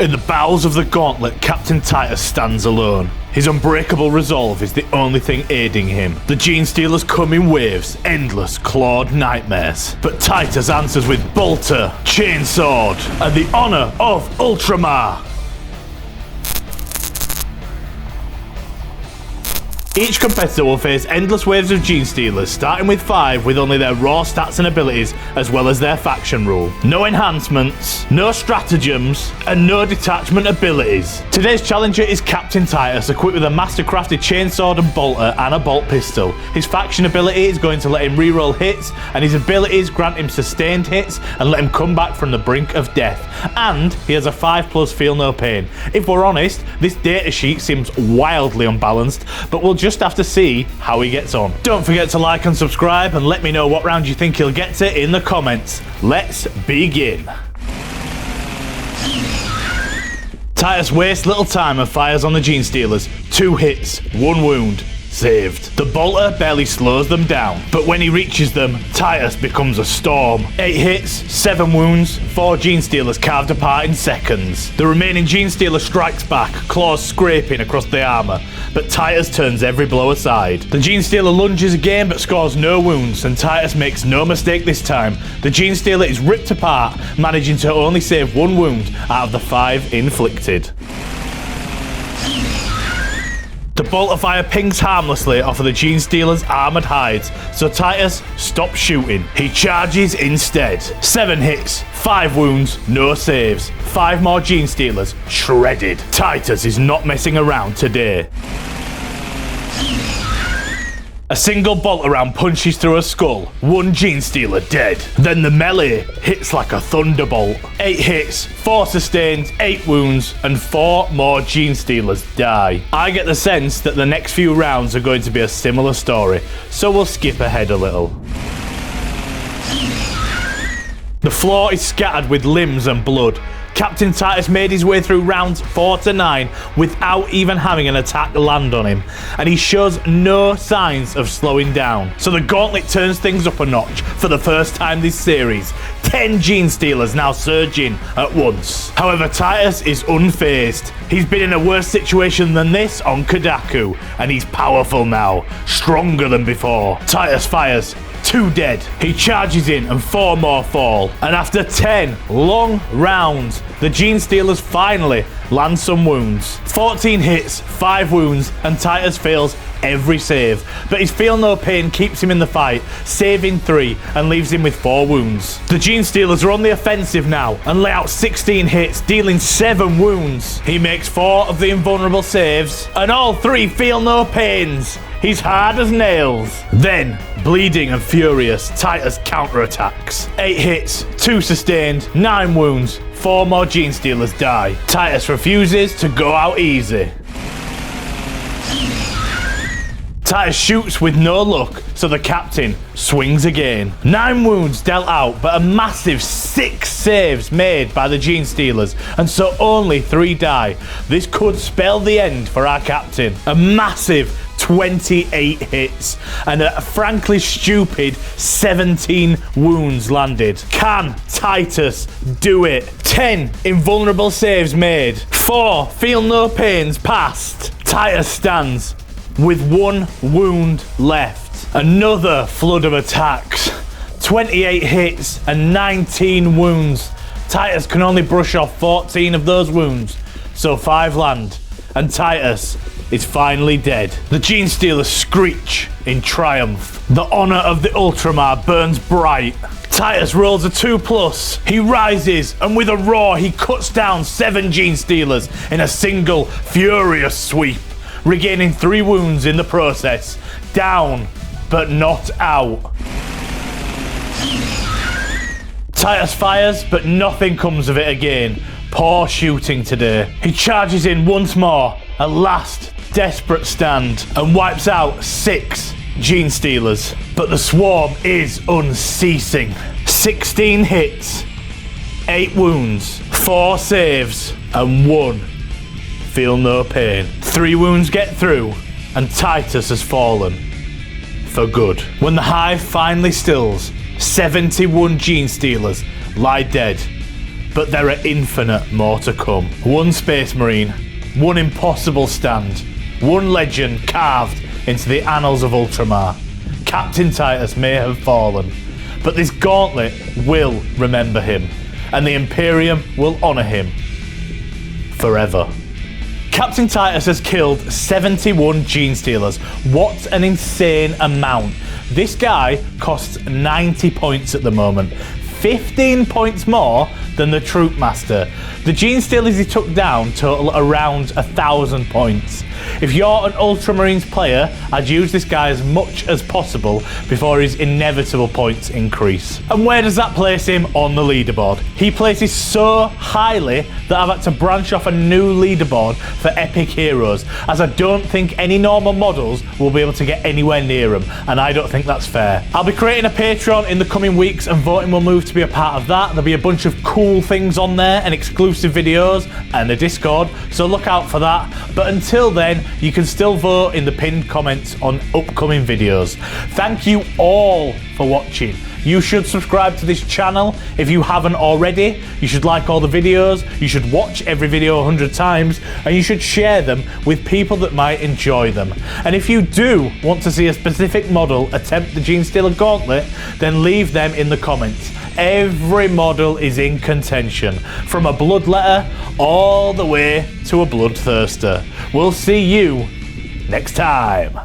In the bowels of the gauntlet, Captain Titus stands alone. His unbreakable resolve is the only thing aiding him. The Genestealers come in waves, endless clawed nightmares. But Titus answers with bolter, chainsword, and the honor of Ultramar. Each competitor will face endless waves of Genestealers, starting with 5 with only their raw stats and abilities, as well as their faction rule. No enhancements, no stratagems, and no detachment abilities. Today's challenger is Captain Titus, equipped with a mastercrafted chainsword and bolter and a bolt pistol. His faction ability is going to let him reroll hits, and his abilities grant him sustained hits and let him come back from the brink of death. And he has a 5+ feel no pain. If we're honest, this datasheet seems wildly unbalanced, but we'll just have to see how he gets on. Don't forget to like and subscribe, and let me know what round you think he'll get to in the comments. Let's begin. Titus wastes little time and fires on the Genestealers. 2 hits, 1 wound. Saved. The bolter barely slows them down, but when he reaches them, Titus becomes a storm. 8 hits, 7 wounds, 4 Genestealers carved apart in seconds. The remaining Genestealer strikes back, claws scraping across the armor, but Titus turns every blow aside. The Genestealer lunges again but scores no wounds, and Titus makes no mistake this time. The Genestealer is ripped apart, managing to only save 1 wound out of the 5 inflicted. The bolt of fire pings harmlessly off of the Genestealer's armoured hides, so Titus stops shooting. He charges instead. 7 hits, 5 wounds, no saves. 5 more Genestealers, shredded. Titus is not messing around today. A single bolt around punches through a skull. 1 Genestealer dead. Then the melee hits like a thunderbolt. 8 hits, 4 sustained, 8 wounds, and 4 more Genestealers die. I get the sense that the next few rounds are going to be a similar story, so we'll skip ahead a little. The floor is scattered with limbs and blood. Captain Titus made his way through rounds 4 to 9 without even having an attack land on him, and he shows no signs of slowing down. So the gauntlet turns things up a notch for the first time this series. 10 Genestealers now surge in at once. However, Titus is unfazed. He's been in a worse situation than this on Kadaku, and he's powerful now, stronger than before. Titus fires. 2 dead. He charges in and 4 more fall. And after 10 long rounds, the Genestealers finally land some wounds. 14 hits, 5 wounds, and Titus fails every save. But his feel no pain keeps him in the fight, saving 3 and leaves him with 4 wounds. The Genestealers are on the offensive now and lay out 16 hits, dealing 7 wounds. He makes 4 of the invulnerable saves, and all 3 feel no pains. He's hard as nails. Then, bleeding and furious, Titus counterattacks. 8 hits, 2 sustained, 9 wounds, 4 more Genestealers die. Titus refuses to go out easy. Titus shoots with no luck, so the captain swings again. 9 wounds dealt out, but a massive 6 saves made by the Genestealers, and so only 3 die. This could spell the end for our captain. A massive 28 hits and a frankly stupid 17 wounds landed. Can Titus do it? 10 invulnerable saves made. 4 feel no pains passed. Titus stands with 1 wound left. Another flood of attacks. 28 hits and 19 wounds. Titus can only brush off 14 of those wounds, so 5 land, and Titus is finally dead. The Genestealers screech in triumph. The honor of the Ultramar burns bright. Titus rolls a 2+. He rises, and with a roar, he cuts down 7 Genestealers in a single furious sweep, regaining 3 wounds in the process. Down, but not out. Titus fires, but nothing comes of it again. Poor shooting today. He charges in once more, a last desperate stand, and wipes out 6 Genestealers. But the swarm is unceasing. 16 hits, 8 wounds, 4 saves, and 1 feel no pain. 3 wounds get through, and Titus has fallen for good. When the hive finally stills, 71 Genestealers lie dead, but there are infinite more to come. One Space Marine, one impossible stand, one legend carved into the annals of Ultramar. Captain Titus may have fallen, but this gauntlet will remember him, and the Imperium will honour him forever. Captain Titus has killed 71 Genestealers. What an insane amount. This guy costs 90 points at the moment. 15 points more than the Troop Master. The Genestealers he took down total around 1,000 points. If you're an Ultramarines player, I'd use this guy as much as possible before his inevitable points increase. And where does that place him on the leaderboard? He places so highly that I've had to branch off a new leaderboard for epic heroes, as I don't think any normal models will be able to get anywhere near him, and I don't think that's fair. I'll be creating a Patreon in the coming weeks, and voting will move to be a part of that. There'll be a bunch of cool things on there and exclusive videos and a Discord, so look out for that. But until then, you can still vote in the pinned comments on upcoming videos. Thank you all for watching. You should subscribe to this channel if you haven't already. You should like all the videos, you should watch every video 100 times, and you should share them with people that might enjoy them. And if you do want to see a specific model attempt the Genestealer Gauntlet, then leave them in the comments. Every model is in contention, from a bloodletter all the way to a bloodthirster. We'll see you next time.